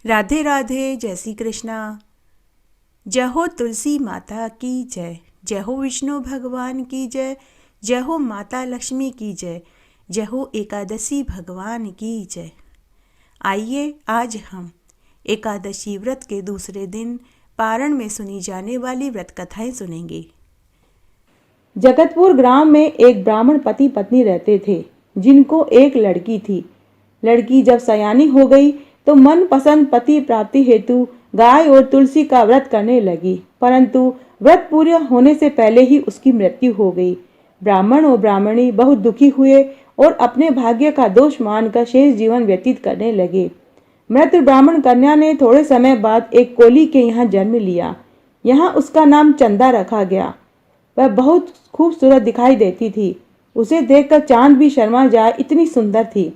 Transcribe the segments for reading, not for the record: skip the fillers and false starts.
राधे राधे, जय श्री कृष्णा। जय हो तुलसी माता की जय, जय हो विष्णु भगवान की जय, जय हो माता लक्ष्मी की जय, जय हो एकादशी भगवान की जय। आइए आज हम एकादशी व्रत के दूसरे दिन पारण में सुनी जाने वाली व्रत कथाएं सुनेंगे। जगतपुर ग्राम में एक ब्राह्मण पति पत्नी रहते थे, जिनको एक लड़की थी। लड़की जब सयानी हो गई तो मन पसंद पति प्राप्ति हेतु गाय और तुलसी का व्रत करने लगी, परंतु व्रत पूरा होने से पहले ही उसकी मृत्यु हो गई। ब्राह्मण और ब्राह्मणी बहुत दुखी हुए और अपने भाग्य का दोष मानकर शेष जीवन व्यतीत करने लगे। मृत ब्राह्मण कन्या ने थोड़े समय बाद एक कोली के यहाँ जन्म लिया। यहाँ उसका नाम चंदा रखा गया। वह बहुत खूबसूरत दिखाई देती थी। उसे देखकर चांद भी शर्मा जाए, इतनी सुंदर थी।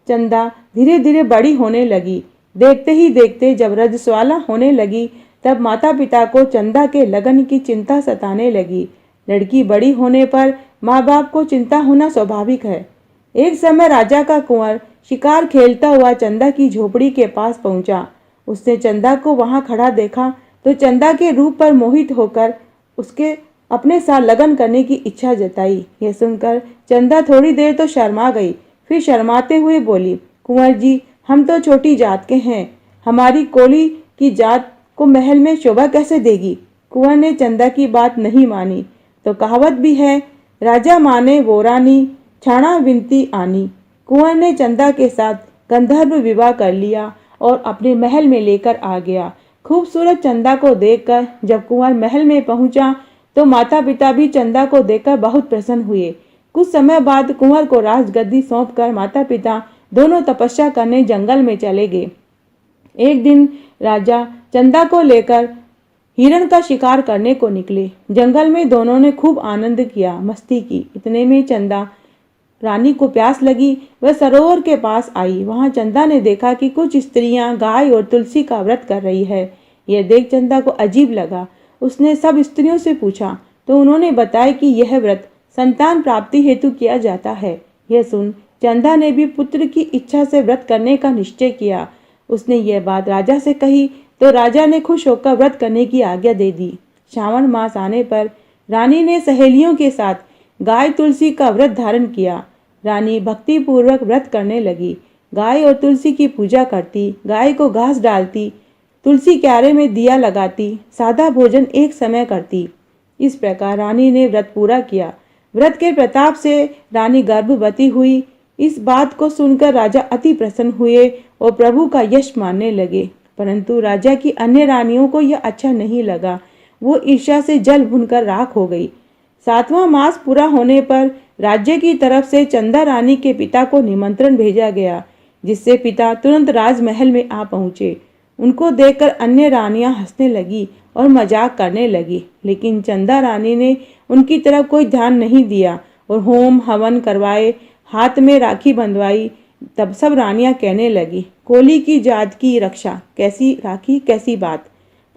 चंदा धीरे धीरे बड़ी होने लगी। देखते ही देखते जब रजस्वाला होने लगी तब माता पिता को चंदा के लगन की चिंता सताने लगी। लड़की बड़ी होने पर माँ बाप को चिंता होना स्वाभाविक है। एक समय राजा का कुंवर शिकार खेलता हुआ चंदा की झोपड़ी के पास पहुंचा। उसने चंदा को वहां खड़ा देखा तो चंदा के रूप पर मोहित होकर उसके अपने साथ लगन करने की इच्छा जताई। यह सुनकर चंदा थोड़ी देर तो शर्मा गई, फिर शर्माते हुए बोली, कुंवर जी, हम तो छोटी जात के हैं, हमारी कोली की जात को महल में शोभा कैसे देगी। कुंवर ने चंदा की बात नहीं मानी। तो कहावत भी है, राजा माने वो रानी, छाणा विनती आनी। कुंवर ने चंदा के साथ गंधर्व विवाह कर लिया और अपने महल में लेकर आ गया। खूबसूरत चंदा को देखकर जब कुंवर महल में पहुंचा तो माता पिता भी चंदा को देखकर बहुत प्रसन्न हुए। कुछ समय बाद कुंवर को राजगद्दी सौंपकर माता पिता दोनों तपस्या करने जंगल में चले गए। एक दिन राजा चंदा को लेकर हिरण का शिकार करने को निकले। जंगल में दोनों ने खूब आनंद किया, मस्ती की। इतने में चंदा रानी को प्यास लगी। वह सरोवर के पास आई। वहां चंदा ने देखा कि कुछ स्त्रियां गाय और तुलसी का व्रत कर रही है। यह देख चंदा को अजीब लगा। उसने सब स्त्रियों से पूछा तो उन्होंने बताया कि यह व्रत संतान प्राप्ति हेतु किया जाता है। यह सुन चंदा ने भी पुत्र की इच्छा से व्रत करने का निश्चय किया। उसने यह बात राजा से कही तो राजा ने खुश होकर व्रत करने की आज्ञा दे दी। श्रावण मास आने पर रानी ने सहेलियों के साथ गाय तुलसी का व्रत धारण किया। रानी भक्ति पूर्वक व्रत करने लगी। गाय और तुलसी की पूजा करती, गाय को घास डालती, तुलसी क्यारे में दिया लगाती, सादा भोजन एक समय करती। इस प्रकार रानी ने व्रत पूरा किया। व्रत के प्रताप से रानी गर्भवती हुई। इस बात को सुनकर राजा अति प्रसन्न हुए और प्रभु का यश मानने लगे। परंतु राजा की अन्य रानियों को यह अच्छा नहीं लगा। वो ईर्ष्या से जल भुनकर राख हो गई। 7वां मास पूरा होने पर राज्य की तरफ से चंदा रानी के पिता को निमंत्रण भेजा गया, जिससे पिता तुरंत राजमहल में आ पहुंचे। उनको देखकर अन्य रानियां हंसने लगी और मजाक करने लगी, लेकिन चंदा रानी ने उनकी तरफ कोई ध्यान नहीं दिया और होम हवन करवाए, हाथ में राखी बंधवाई। तब सब रानियां कहने लगी, कोली की जात की रक्षा, कैसी राखी कैसी बात।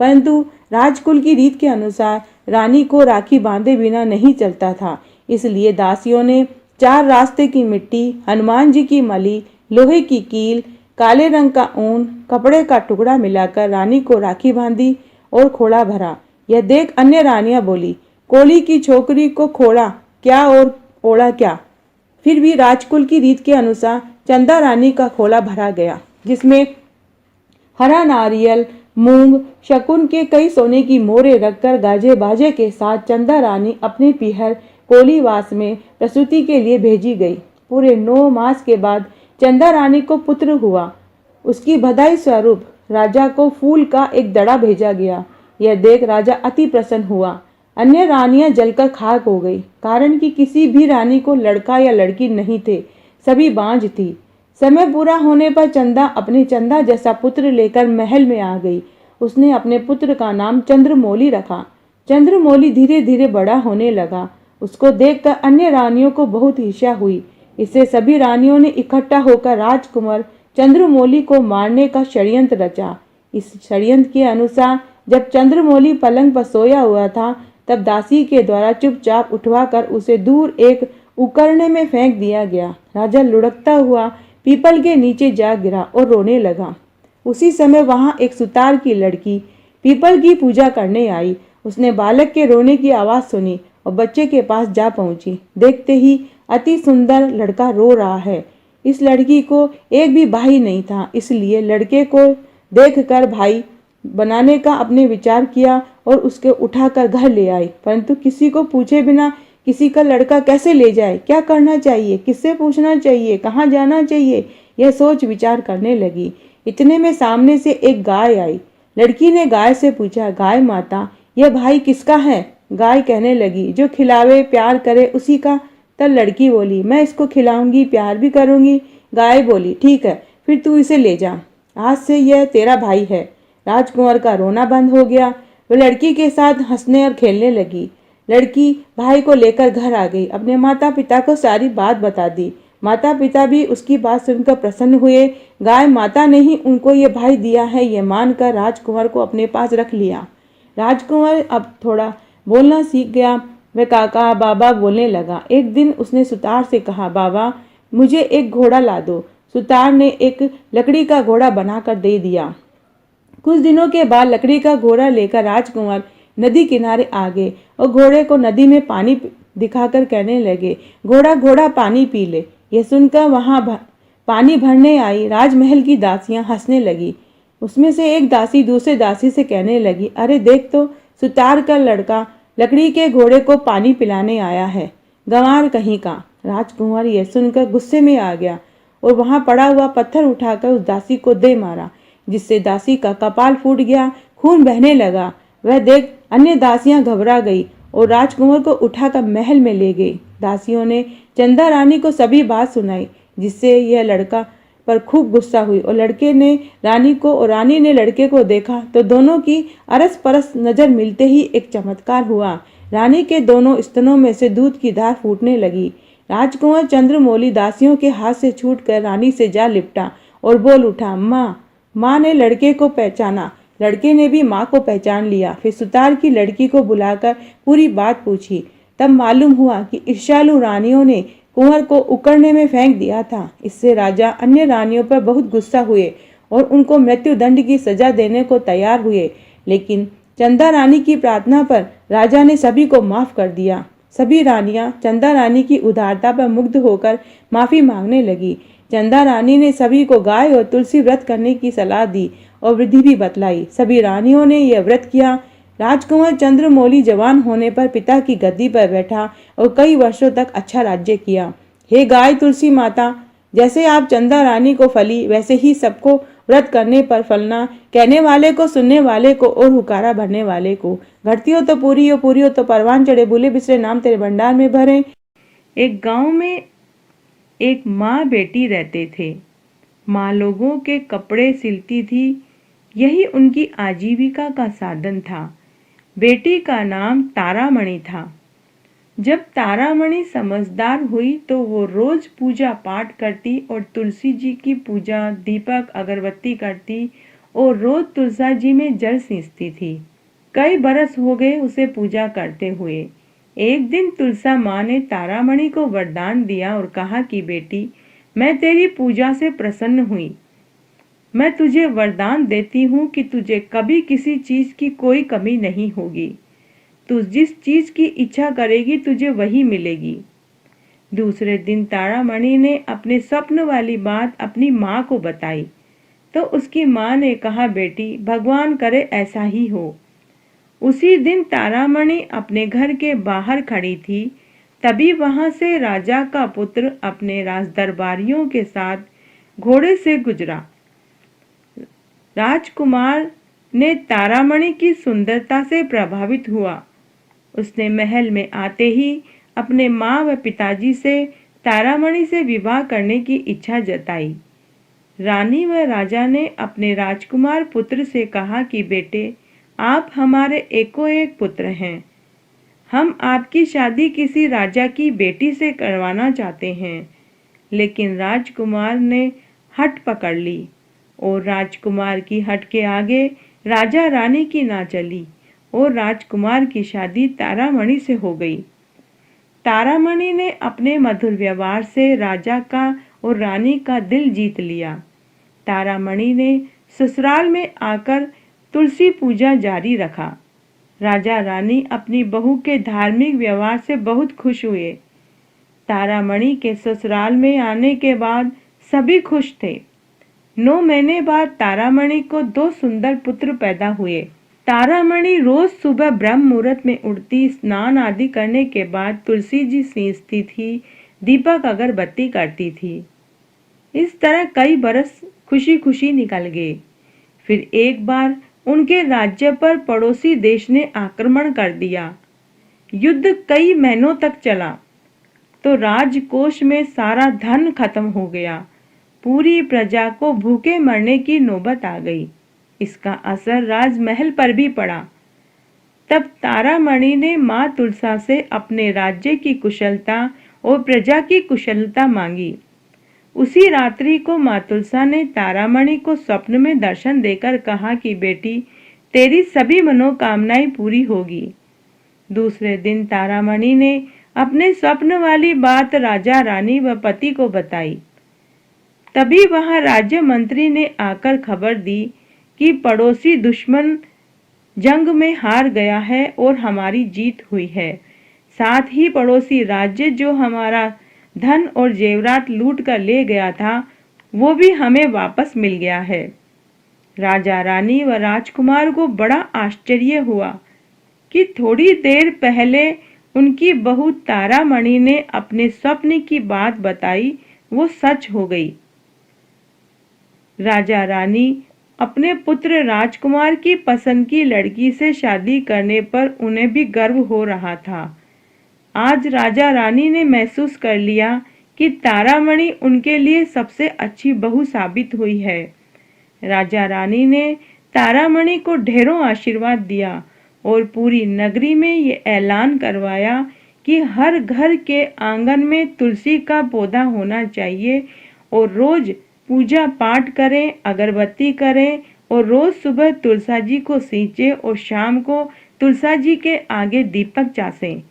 परंतु राजकुल की रीत के अनुसार रानी को राखी बांधे बिना नहीं चलता था। इसलिए दासियों ने 4 रास्ते की मिट्टी, हनुमान जी की मली, लोहे की कील, काले रंग का ऊन, कपड़े का टुकड़ा मिलाकर रानी को राखी बांधी और खोड़ा भरा। यह देख अन्य रानियां बोली, कोली की छोकरी को खोड़ा क्या और ओढ़ा क्या। फिर भी राजकुल की रीत के अनुसार चंदा रानी का खोला भरा गया, जिसमें हरा नारियल, मूंग, शकुन के कई सोने की मोहरें रखकर गाजे बाजे के साथ चंदा रानी अपने पीहर कोलीवास में प्रसूति के लिए भेजी गई। पूरे 9 मास के बाद चंदा रानी को पुत्र हुआ। उसकी बधाई स्वरूप राजा को फूल का एक दड़ा भेजा गया। यह देख राजा अति प्रसन्न हुआ। अन्य रानियां जलकर खाक हो गई, कारण कि किसी भी रानी को लड़का या लड़की नहीं थे, सभी बांझ थी। समय पूरा होने पर चंदा अपने चंदा जैसा पुत्र लेकर महल में आ गई। उसने अपने पुत्र का नाम चंद्रमौली रखा। चंद्रमौली धीरे धीरे बड़ा होने लगा। उसको देखकर अन्य रानियों को बहुत ईर्ष्या हुई। इससे सभी रानियों ने इकट्ठा होकर राजकुमार चंद्रमौली को मारने का षड्यंत्र रचा। इस षड्यंत्र के अनुसार जब चंद्रमौली पलंग पर सोया हुआ था, तब दासी के द्वारा चुपचाप उठवाकर उसे दूर एक उकरने में फेंक दिया गया। राजा लुढ़कता हुआ पीपल के नीचे जा गिरा और रोने लगा। उसी समय वहां एक सुतार की लड़की पीपल की पूजा करने आई। उसने बालक के रोने की आवाज सुनी और बच्चे के पास जा पहुंची। देखते ही अति सुंदर लड़का रो रहा है। इस लड़की को एक भी भाई नहीं था, इसलिए लड़के को देखकर भाई बनाने का अपने विचार किया और उसके उठाकर घर ले आई। परंतु किसी को पूछे बिना किसी का लड़का कैसे ले जाए, क्या करना चाहिए, किससे पूछना चाहिए, कहाँ जाना चाहिए, यह सोच विचार करने लगी। इतने में सामने से एक गाय आई। लड़की ने गाय से पूछा, गाय माता, यह भाई किसका है? गाय कहने लगी, जो खिलावे प्यार करे उसी का। तब लड़की बोली, मैं इसको खिलाऊंगी, प्यार भी करूंगी। गाय बोली, ठीक है, फिर तू इसे ले जा, आज से यह तेरा भाई है। राजकुंवर का रोना बंद हो गया। वह लड़की के साथ हंसने और खेलने लगी। लड़की भाई को लेकर घर आ गई, अपने माता पिता को सारी बात बता दी। माता पिता भी उसकी बात सुनकर प्रसन्न हुए। गाय माता ने ही उनको ये भाई दिया है, ये मानकर राजकुंवर को अपने पास रख लिया। राजकुंवर अब थोड़ा बोलना सीख गया। वह काका बाबा बोलने लगा। एक दिन उसने सुतार से कहा, बाबा मुझे एक घोड़ा ला दो। सुतार ने एक लकड़ी का घोड़ा बनाकर दे दिया। कुछ दिनों के बाद लकड़ी का घोड़ा लेकर राजकुंवर नदी किनारे आ गए और घोड़े को नदी में पानी दिखाकर कहने लगे, घोड़ा घोड़ा पानी पी ले। यह सुनकर वहां पानी भरने आई राजमहल की दासियां हंसने लगी। उसमें से एक दासी दूसरे दासी से कहने लगी, अरे देख तो, सुतार का लड़का लकड़ी के घोड़े को पानी पिलाने आया है, गंवार कहीं का। राजकुंवर यह सुनकर गुस्से में आ गया और वहां पड़ा हुआ पत्थर उठाकर उस दासी को दे मारा, जिससे दासी का कपाल फूट गया, खून बहने लगा। वह देख अन्य दासियां घबरा गई और राजकुंवर को उठाकर महल में ले गई। दासियों ने चंदा रानी को सभी बात सुनाई, जिससे यह लड़का पर खूब गुस्सा हुई और लड़के ने रानी को और रानी ने लड़के को देखा तो दोनों की अरस परस नजर मिलते ही एक चमत्कार हुआ। रानी के दोनों स्तनों में से दूध की धार फूटने लगी। राजकुंवर चंद्रमौली दासियों के हाथ से छूटकर रानी से जा लिपटा और बोल उठा, माँ। माँ ने लड़के को पहचाना, लड़के ने भी माँ को पहचान लिया। फिर सुतार की लड़की को बुलाकर पूरी बात पूछी। तब मालूम हुआ कि ईर्ष्यालु रानियों ने कुंवर को उकड़ने में फेंक दिया था। इससे राजा अन्य रानियों पर बहुत गुस्सा हुए और उनको मृत्यु दंड की सजा देने को तैयार हुए। लेकिन चंदा रानी की प्रार्थना पर राजा ने सभी को माफ कर दिया। सभी रानियां चंदा रानी की उदारता पर मुग्ध होकर माफी मांगने लगी। चंदा रानी ने सभी को गाय और तुलसी व्रत करने की सलाह दी और विधि भी बतलाई। सभी रानियों ने यह व्रत किया। राजकुंवर चंद्रमौली जवान होने पर पिता की गद्दी पर बैठा और कई वर्षों तक अच्छा राज्य किया। हे गाय तुलसी माता, जैसे आप चंदा रानी को फली, वैसे ही सबको व्रत करने पर फलना, कहने वाले को, सुनने वाले को और हुकारा भरने वाले को। घटती हो तो पूरी हो, पूरी हो तो परवान चढ़े, भूले बिसरे नाम तेरे भंडार में भरे। एक गांव में एक माँ बेटी रहते थे। माँ लोगों के कपड़े सिलती थी, यही उनकी आजीविका का साधन था। बेटी का नाम तारामणि था। जब तारामणि समझदार हुई तो वो रोज पूजा पाठ करती और तुलसी जी की पूजा, दीपक अगरबत्ती करती और रोज तुलसा जी में जल सींचती थी। कई बरस हो गए उसे पूजा करते हुए। एक दिन तुलसा माँ ने तारामणि को वरदान दिया और कहा कि बेटी, मैं तेरी पूजा से प्रसन्न हुई। मैं तुझे वरदान देती हूँ कि तुझे कभी किसी चीज की कोई कमी नहीं होगी। तू जिस चीज की इच्छा करेगी तुझे वही मिलेगी। दूसरे दिन तारामणि ने अपने स्वप्न वाली बात अपनी माँ को बताई तो उसकी माँ ने कहा, बेटी भगवान करे ऐसा ही हो। उसी दिन तारामणि अपने घर के बाहर खड़ी थी। तभी वहां से राजा का पुत्र अपने राजदरबारियों के साथ घोड़े से गुजरा। राजकुमार ने तारामणि की सुंदरता से प्रभावित हुआ। उसने महल में आते ही अपने माँ व पिताजी से तारामणि से विवाह करने की इच्छा जताई। रानी व राजा ने अपने राजकुमार पुत्र से कहा कि बेटे, आप हमारे एको एक पुत्र हैं। हम आपकी शादी किसी राजा की बेटी से करवाना चाहते हैं। लेकिन राजकुमार ने हट पकड़ ली और राजकुमार की हट के आगे राजा रानी की ना चली और राजकुमार की शादी तारामणि से हो गई। तारामणि ने अपने मधुर व्यवहार से राजा का और रानी का दिल जीत लिया। तारामणि ने ससुराल में आकर तुलसी पूजा जारी रखा। राजा रानी अपनी बहू के धार्मिक व्यवहार से बहुत खुश हुए। तारामणि के ससुराल में आने के बाद सभी खुश थे। 9 महीने बाद तारामणि को 2 सुंदर पुत्र पैदा हुए। तारामणि रोज सुबह ब्रह्म मुहूर्त में उठती, स्नान आदि करने के बाद तुलसी जी सींचती थी, दीपक अगरबत्ती करती थी। इस तरह कई बरस खुशी खुशी निकल गए। फिर एक बार उनके राज्य पर पड़ोसी देश ने आक्रमण कर दिया। युद्ध कई महीनों तक चला तो राजकोष में सारा धन खत्म हो गया। पूरी प्रजा को भूखे मरने की नौबत आ गई। इसका असर राजमहल पर भी पड़ा। तब तारामणि ने माँ तुलसा से अपने राज्य की कुशलता और प्रजा की कुशलता मांगी। उसी रात्रि को माँ तुलसा ने तारामणि को स्वप्न में दर्शन देकर कहा कि बेटी, तेरी सभी मनोकामनाएं पूरी होगी। दूसरे दिन तारामणि ने अपने स्वप्न वाली बात राजा रानी व पति को बताई। तभी वहां राज्य मंत्री ने आकर खबर दी कि पड़ोसी दुश्मन जंग में हार गया है और हमारी जीत हुई है। साथ ही पड़ोसी राज्य जो हमारा धन और जेवरात लूट कर ले गया था, वो भी हमें वापस मिल गया है। राजा रानी व राजकुमार को बड़ा आश्चर्य हुआ कि थोड़ी देर पहले उनकी बहू तारामणि ने अपने स्वप्न की बात बताई, वो सच हो गई। राजा रानी अपने पुत्र राजकुमार की पसंद की लड़की से शादी करने पर उन्हें भी गर्व हो रहा था। आज राजा रानी ने महसूस कर लिया कि तारामणि उनके लिए सबसे अच्छी बहू साबित हुई है। राजा रानी ने तारामणि को ढेरों आशीर्वाद दिया और पूरी नगरी में ये ऐलान करवाया कि हर घर के आंगन में तुलसी का पौधा होना चाहिए और रोज पूजा पाठ करें, अगरबत्ती करें और रोज सुबह तुलसा जी को सींचे और शाम को तुलसा जी के आगे दीपक चासें।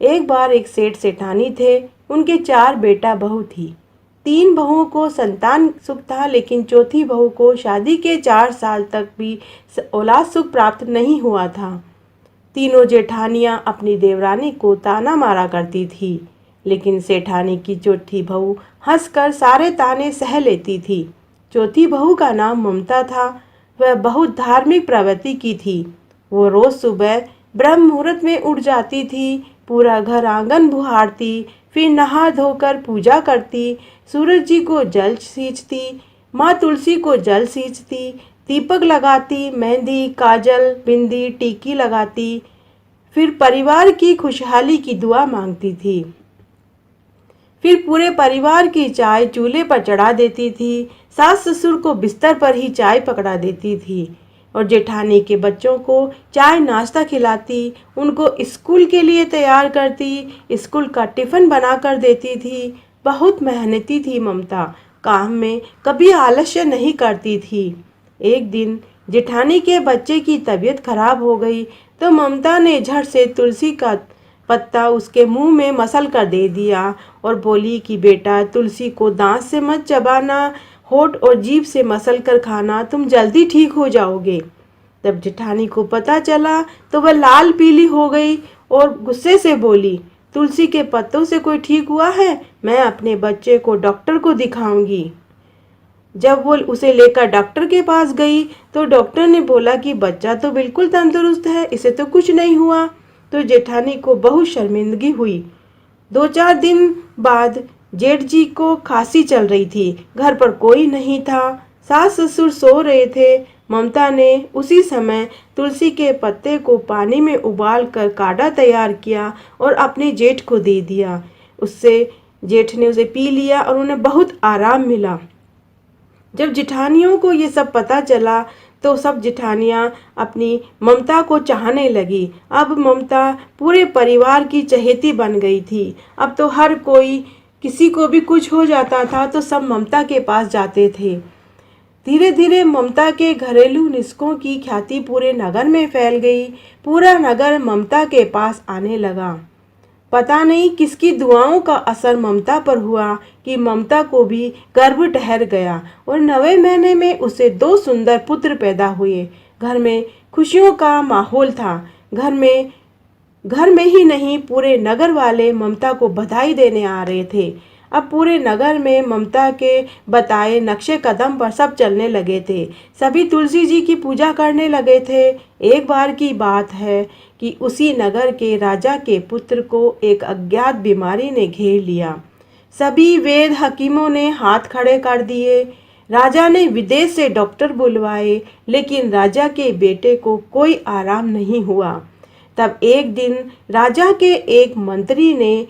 एक बार एक सेठ सेठानी थे। उनके 4 बेटा बहू थी। 3 बहुओं को संतान सुख था, लेकिन चौथी बहू को शादी के 4 साल तक भी औलाद सुख प्राप्त नहीं हुआ था। तीनों जेठानियां अपनी देवरानी को ताना मारा करती थी, लेकिन सेठानी की चौथी बहू हंसकर सारे ताने सह लेती थी। चौथी बहू का नाम ममता था। वह बहुत धार्मिक प्रवृत्ति की थी। वो रोज सुबह ब्रह्म मुहूर्त में उठ जाती थी, पूरा घर आंगन बुहारती, फिर नहा धोकर पूजा करती, सूरज जी को जल सींचती, माँ तुलसी को जल सींचती, दीपक लगाती, मेहंदी, काजल, बिंदी, टीकी लगाती, फिर परिवार की खुशहाली की दुआ मांगती थी। फिर पूरे परिवार की चाय चूल्हे पर चढ़ा देती थी। सास ससुर को बिस्तर पर ही चाय पकड़ा देती थी और जेठानी के बच्चों को चाय नाश्ता खिलाती, उनको स्कूल के लिए तैयार करती, स्कूल का टिफ़िन बना कर देती थी। बहुत मेहनती थी ममता, काम में कभी आलस्य नहीं करती थी। एक दिन जेठानी के बच्चे की तबीयत खराब हो गई तो ममता ने झट से तुलसी का पत्ता उसके मुंह में मसल कर दे दिया और बोली कि बेटा, तुलसी को दांत से मत चबाना, होठ और जीभ से मसल कर खाना, तुम जल्दी ठीक हो जाओगे। तब जेठानी को पता चला तो वह लाल पीली हो गई और गुस्से से बोली, तुलसी के पत्तों से कोई ठीक हुआ है? मैं अपने बच्चे को डॉक्टर को दिखाऊंगी। जब वो उसे लेकर डॉक्टर के पास गई तो डॉक्टर ने बोला कि बच्चा तो बिल्कुल तंदुरुस्त है, इसे तो कुछ नहीं हुआ। तो जेठानी को बहुत शर्मिंदगी हुई। 2-4 दिन बाद जेठ जी को खांसी चल रही थी। घर पर कोई नहीं था, सास ससुर सो रहे थे। ममता ने उसी समय तुलसी के पत्ते को पानी में उबाल कर काढ़ा तैयार किया और अपने जेठ को दे दिया। उससे जेठ ने उसे पी लिया और उन्हें बहुत आराम मिला। जब जेठानियों को ये सब पता चला तो सब जेठानियाँ अपनी ममता को चाहने लगी। अब ममता पूरे परिवार की चहेती बन गई थी। अब तो हर कोई, किसी को भी कुछ हो जाता था तो सब ममता के पास जाते थे। धीरे धीरे ममता के घरेलू नुस्खों की ख्याति पूरे नगर में फैल गई। पूरा नगर ममता के पास आने लगा। पता नहीं किसकी दुआओं का असर ममता पर हुआ कि ममता को भी गर्भ ठहर गया और 9वें महीने में उसे 2 सुंदर पुत्र पैदा हुए। घर में खुशियों का माहौल था। घर में ही नहीं, पूरे नगर वाले ममता को बधाई देने आ रहे थे। अब पूरे नगर में ममता के बताए नक्शे कदम पर सब चलने लगे थे। सभी तुलसी जी की पूजा करने लगे थे। एक बार की बात है कि उसी नगर के राजा के पुत्र को एक अज्ञात बीमारी ने घेर लिया। सभी वेद हकीमों ने हाथ खड़े कर दिए। राजा ने विदेश से डॉक्टर बुलवाए, लेकिन राजा के बेटे को कोई आराम नहीं हुआ। तब एक दिन राजा के एक मंत्री ने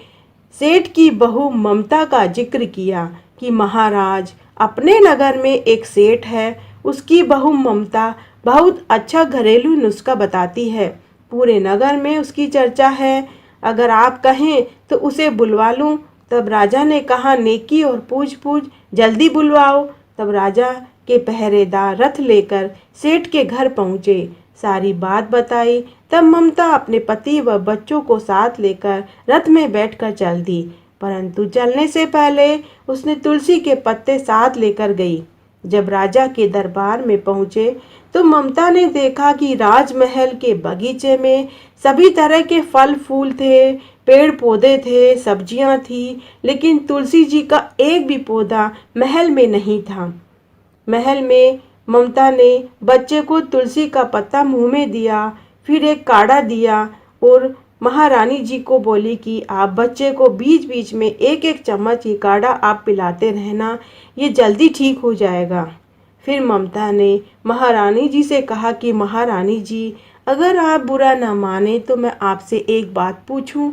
सेठ की बहू ममता का जिक्र किया कि महाराज, अपने नगर में एक सेठ है, उसकी बहू ममता बहुत अच्छा घरेलू नुस्खा बताती है। पूरे नगर में उसकी चर्चा है। अगर आप कहें तो उसे बुलवा लूं। तब राजा ने कहा, नेकी और पूछ जल्दी बुलवाओ। तब राजा के पहरेदार रथ लेकर सेठ के घर पहुंचे, सारी बात बताई। तब ममता अपने पति व बच्चों को साथ लेकर रथ में बैठकर चल दी, परंतु चलने से पहले उसने तुलसी के पत्ते साथ लेकर गई। जब राजा के दरबार में पहुंचे तो ममता ने देखा कि राजमहल के बगीचे में सभी तरह के फल फूल थे, पेड़ पौधे थे, सब्जियां थी, लेकिन तुलसी जी का एक भी पौधा महल में नहीं था। महल में ममता ने बच्चे को तुलसी का पत्ता मुंह में दिया, फिर एक काढ़ा दिया और महारानी जी को बोली कि आप बच्चे को बीच बीच में एक एक चम्मच ये काढ़ा आप पिलाते रहना, ये जल्दी ठीक हो जाएगा। फिर ममता ने महारानी जी से कहा कि महारानी जी, अगर आप बुरा न माने तो मैं आपसे एक बात पूछूं।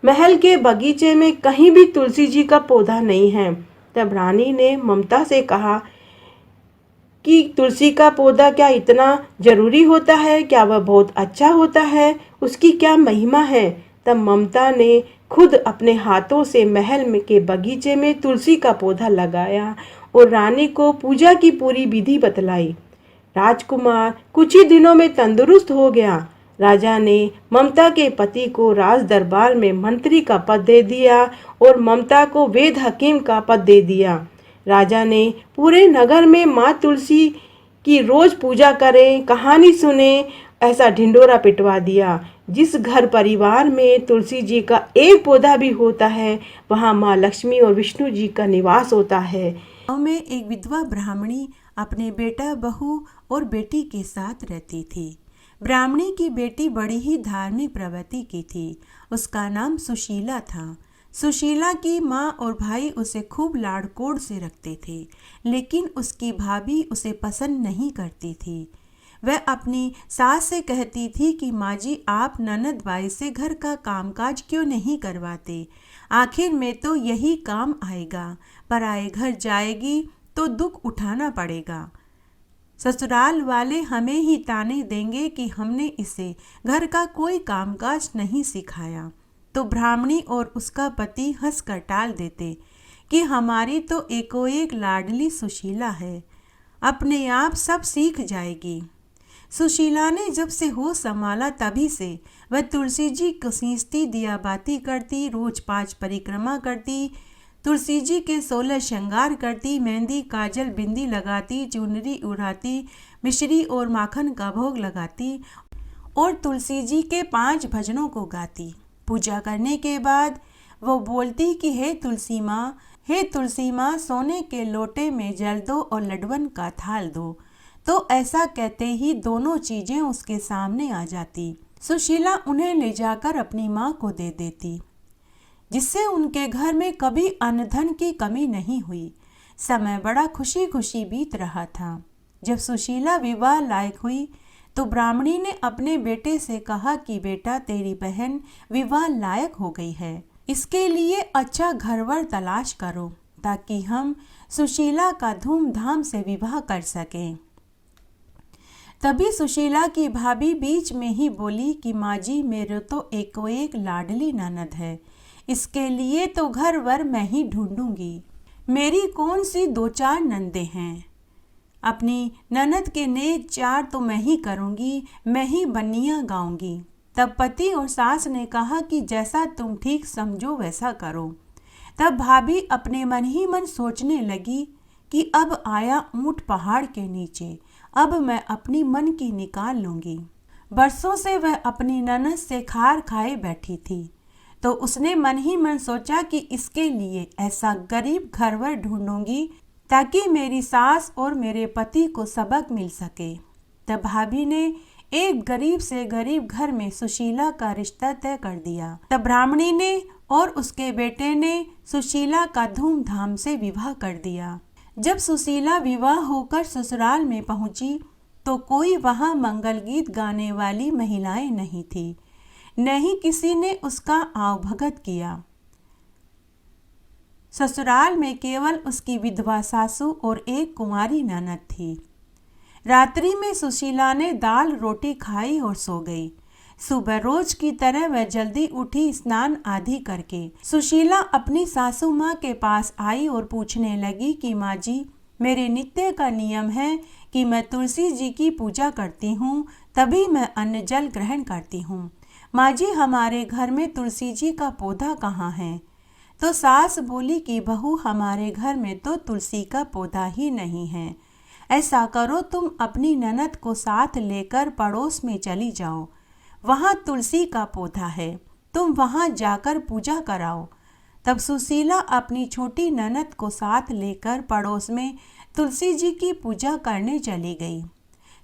महल के बगीचे में कहीं भी तुलसी जी का पौधा नहीं है। तब रानी ने ममता से कहा कि तुलसी का पौधा क्या इतना जरूरी होता है? क्या वह बहुत अच्छा होता है? उसकी क्या महिमा है? तब ममता ने खुद अपने हाथों से महल के बगीचे में तुलसी का पौधा लगाया और रानी को पूजा की पूरी विधि बतलाई। राजकुमार कुछ ही दिनों में तंदुरुस्त हो गया। राजा ने ममता के पति को राज दरबार में मंत्री का पद दे दिया और ममता को वेद हकीम का पद दे दिया। राजा ने पूरे नगर में माँ तुलसी की रोज पूजा करें, कहानी सुने, ऐसा ढिंडोरा पिटवा दिया। जिस घर परिवार में तुलसी जी का एक पौधा भी होता है, वहाँ माँ लक्ष्मी और विष्णु जी का निवास होता है। गाँव में एक विधवा ब्राह्मणी अपने बेटा, बहू और बेटी के साथ रहती थी। ब्राह्मणी की बेटी बड़ी ही धार्मिक प्रवृत्ति की थी। उसका नाम सुशीला था। सुशीला की माँ और भाई उसे खूब लाड़-कोड़ से रखते थे, लेकिन उसकी भाभी उसे पसंद नहीं करती थी। वह अपनी सास से कहती थी कि माँ जी, आप ननद बाई से घर का कामकाज क्यों नहीं करवाते? आखिर में तो यही काम आएगा, पराए घर जाएगी तो दुख उठाना पड़ेगा। ससुराल वाले हमें ही ताने देंगे कि हमने इसे घर का कोई कामकाज नहीं सिखाया। तो ब्राह्मणी और उसका पति हंसकर टाल देते कि हमारी तो एकोएक लाडली सुशीला है, अपने आप सब सीख जाएगी। सुशीला ने जब से होश संभाला तभी से वह तुलसी जी को सींचती, दिया बाती करती, रोज 5 परिक्रमा करती, तुलसी जी के 16 श्रृंगार करती, मेहंदी, काजल, बिंदी लगाती, चुनरी उड़ाती, मिश्री और माखन का भोग लगाती और तुलसी जी के 5 भजनों को गाती। पूजा करने के बाद वो बोलती कि हे तुलसी माँ, सोने के लोटे में जल दो और लड्डवन का थाल दो। तो ऐसा कहते ही दोनों चीजें उसके सामने आ जाती। सुशीला उन्हें ले जाकर अपनी माँ को दे देती, जिससे उनके घर में कभी अन्न धन की कमी नहीं हुई। समय बड़ा खुशी खुशी बीत रहा था। जब सुशीला विवाह लायक हुई तो ब्राह्मणी ने अपने बेटे से कहा कि बेटा, तेरी बहन विवाह लायक हो गई है, इसके लिए अच्छा घरवर तलाश करो ताकि हम सुशीला का धूमधाम से विवाह कर सकें। तभी सुशीला की भाभी बीच में ही बोली कि माँ जी, मेरे तो एक लाडली ननद है, इसके लिए तो घर वर मैं ही ढूंढूंगी। मेरी कौन सी 2-4 नंदे हैं, अपनी ननद के नेक 4 तो मैं ही करूंगी, मैं ही बन्नियाँ गाऊंगी। तब पति और सास ने कहा कि जैसा तुम ठीक समझो वैसा करो। तब भाभी अपने मन ही मन सोचने लगी कि अब आया ऊंट पहाड़ के नीचे, अब मैं अपनी मन की निकाल लूंगी। बरसों से वह अपनी ननद से खार खाए बैठी थी, तो उसने मन ही मन सोचा कि इसके लिए ऐसा गरीब घरवर ढूंढूंगी ताकि मेरी सास और मेरे पति को सबक मिल सके। तब भाभी ने एक गरीब से गरीब घर में सुशीला का रिश्ता तय कर दिया। तब ब्राह्मणी ने और उसके बेटे ने सुशीला का धूमधाम से विवाह कर दिया। जब सुशीला विवाह होकर ससुराल में पहुंची तो कोई वहां मंगल गीत गाने वाली महिलाएं नहीं थी, न ही किसी ने उसका आवभगत किया। ससुराल में केवल उसकी विधवा सासू और एक कुंवारी ननद थी। रात्रि में सुशीला ने दाल रोटी खाई और सो गई। सुबह रोज की तरह वह जल्दी उठी स्नान आदि करके। सुशीला अपनी सासू माँ के पास आई और पूछने लगी कि माँ जी, मेरे नित्य का नियम है कि मैं तुलसी जी की पूजा करती हूँ, तभी मैं अन्न जल ग्रहण करती हूँ। माँ जी, हमारे घर में तुलसी जी का पौधा कहाँ है? तो सास बोली कि बहू, हमारे घर में तो तुलसी का पौधा ही नहीं है। ऐसा करो, तुम अपनी ननद को साथ लेकर पड़ोस में चली जाओ, वहाँ तुलसी का पौधा है, तुम वहाँ जाकर पूजा कराओ। तब सुशीला अपनी छोटी ननद को साथ लेकर पड़ोस में तुलसी जी की पूजा करने चली गई।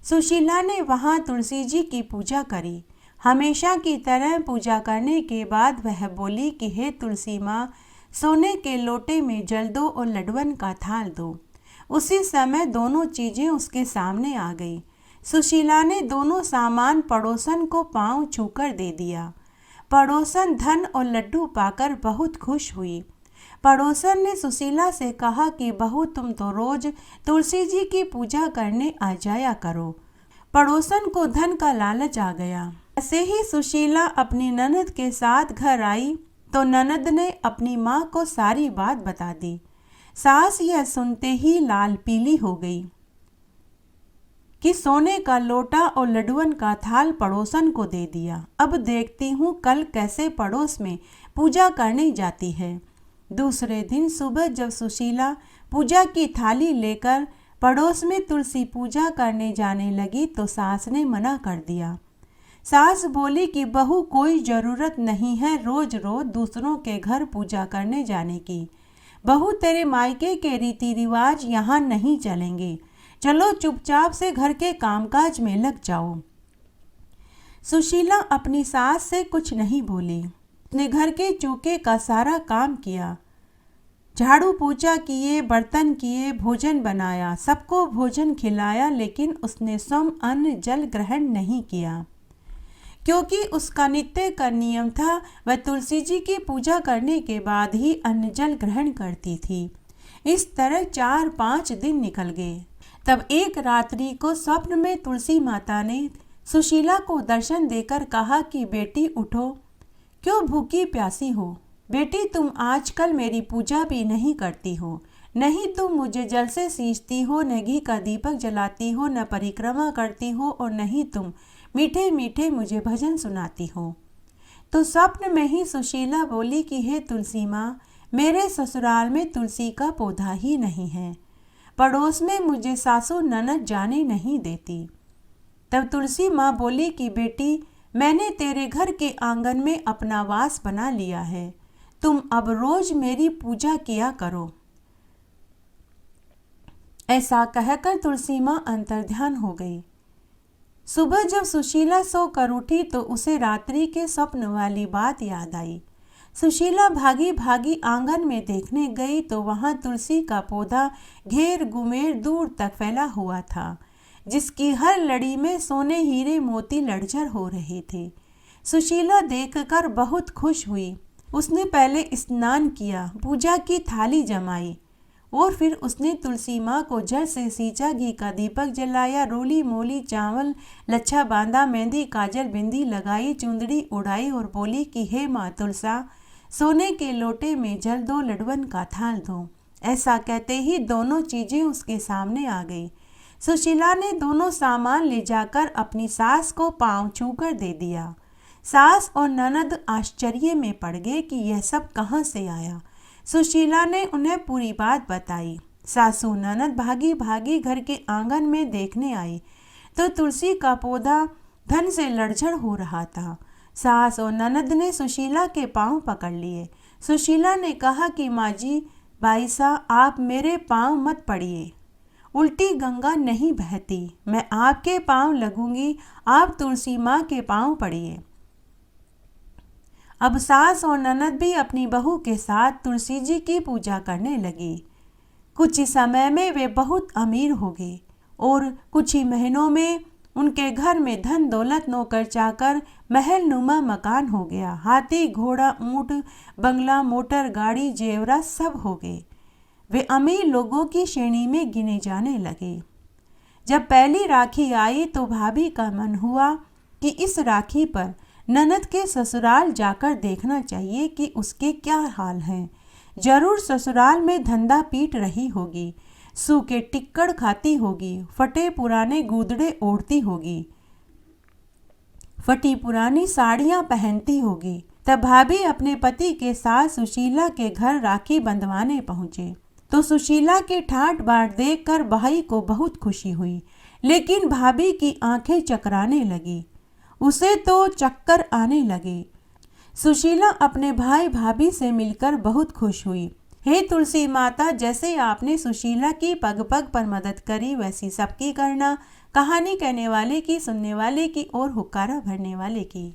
सुशीला ने वहाँ तुलसी जी की पूजा करी। हमेशा की तरह पूजा करने के बाद वह बोली कि हे तुलसी माँ, सोने के लोटे में जल दो और लडवन का थाल दो। उसी समय दोनों चीजें उसके सामने आ गई। सुशीला ने दोनों सामान पड़ोसन को पांव छूकर दे दिया। पड़ोसन धन और लड्डू पाकर बहुत खुश हुई। पड़ोसन ने सुशीला से कहा कि बहू, तुम तो रोज तुलसी जी की पूजा करने आ जाया करो। पड़ोसन को धन का लालच आ गया। ऐसे ही सुशीला अपनी ननद के साथ घर आई तो ननद ने अपनी माँ को सारी बात बता दी। सास यह सुनते ही लाल पीली हो गई कि सोने का लोटा और लड्डुअन का थाल पड़ोसन को दे दिया। अब देखती हूँ कल कैसे पड़ोस में पूजा करने जाती है। दूसरे दिन सुबह जब सुशीला पूजा की थाली लेकर पड़ोस में तुलसी पूजा करने जाने लगी तो सास ने मना कर दिया। सास बोली कि बहू, कोई ज़रूरत नहीं है रोज रोज दूसरों के घर पूजा करने जाने की। बहू, तेरे मायके के रीति रिवाज यहाँ नहीं चलेंगे। चलो चुपचाप से घर के कामकाज में लग जाओ। सुशीला अपनी सास से कुछ नहीं बोली। उसने घर के चौके का सारा काम किया, झाड़ू पोछा किए, बर्तन किए, भोजन बनाया, सबको भोजन खिलाया, लेकिन उसने स्वयं अन्न जल ग्रहण नहीं किया क्योंकि उसका नित्य का नियम था। वह तुलसी जी की पूजा करने के बाद ही अन्न जल ग्रहण करती थी। इस तरह 4-5 दिन निकल गए। तब एक रात्रि को स्वप्न में तुलसी माता ने सुशीला को दर्शन देकर कहा कि बेटी उठो, क्यों भूखी प्यासी हो? बेटी, तुम आजकल मेरी पूजा भी नहीं करती हो, नहीं तुम मुझे जल से सींचती हो, न घी का दीपक जलाती हो, न परिक्रमा करती हो, और नहीं तुम मीठे मीठे मुझे भजन सुनाती हो। तो स्वप्न में ही सुशीला बोली कि हे तुलसी माँ, मेरे ससुराल में तुलसी का पौधा ही नहीं है, पड़ोस में मुझे सासू ननद जाने नहीं देती। तब तुलसी माँ बोली कि बेटी, मैंने तेरे घर के आंगन में अपना वास बना लिया है, तुम अब रोज मेरी पूजा किया करो। ऐसा कहकर तुलसी माँ अंतर्ध्यान हो गई। सुबह जब सुशीला सोकर उठी तो उसे रात्रि के स्वप्न वाली बात याद आई। सुशीला भागी भागी आंगन में देखने गई तो वहां तुलसी का पौधा घेर गुमेर दूर तक फैला हुआ था, जिसकी हर लड़ी में सोने हीरे मोती लड़झर हो रहे थे। सुशीला देखकर बहुत खुश हुई। उसने पहले स्नान किया, पूजा की थाली जमाई और फिर उसने तुलसी माँ को जल से सींचा, घी का दीपक जलाया, रोली मोली चावल लच्छा बांधा, मेहंदी काजल बिंदी लगाई, चुंदड़ी उड़ाई और बोली कि हे माँ तुलसा, सोने के लोटे में जल दो, लडवन का थाल दो। ऐसा कहते ही दोनों चीज़ें उसके सामने आ गई। सुशीला ने दोनों सामान ले जाकर अपनी सास को पाँव छूकर दे दिया। सास और ननद आश्चर्य में पड़ गए कि यह सब कहाँ से आया। सुशीला ने उन्हें पूरी बात बताई। सासू ननद भागी भागी घर के आंगन में देखने आई तो तुलसी का पौधा धन से लड़झड़ हो रहा था। सास और ननद ने सुशीला के पांव पकड़ लिए। सुशीला ने कहा कि माँ जी, बाईसा, आप मेरे पांव मत पड़िए, उल्टी गंगा नहीं बहती, मैं आपके पांव लगूंगी, आप तुलसी माँ के पांव पड़िए। अब सास और ननद भी अपनी बहू के साथ तुलसी जी की पूजा करने लगी। कुछ ही समय में वे बहुत अमीर हो गए और कुछ ही महीनों में उनके घर में धन दौलत, नौकर चाकर, महल नुमा मकान हो गया। हाथी, घोड़ा, ऊंट, बंगला, मोटर गाड़ी, जेवरा सब हो गए। वे अमीर लोगों की श्रेणी में गिने जाने लगे। जब पहली राखी आई तो भाभी का मन हुआ कि इस राखी पर ननद के ससुराल जाकर देखना चाहिए कि उसके क्या हाल हैं। जरूर ससुराल में धंधा पीट रही होगी, सूखे टिक्कड़ खाती होगी, फटे पुराने गुदड़े ओढ़ती होगी, फटी पुरानी साड़ियां पहनती होगी। तब भाभी अपने पति के साथ सुशीला के घर राखी बंधवाने पहुंचे तो सुशीला के ठाट बाट देखकर भाई को बहुत खुशी हुई, लेकिन भाभी की आंखें चकराने लगी, उसे तो चक्कर आने लगे। सुशीला अपने भाई भाभी से मिलकर बहुत खुश हुई। हे तुलसी माता, जैसे आपने सुशीला की पग पग पर मदद करी वैसी सबकी करना। कहानी कहने वाले की, सुनने वाले की और हुक्कारा भरने वाले की।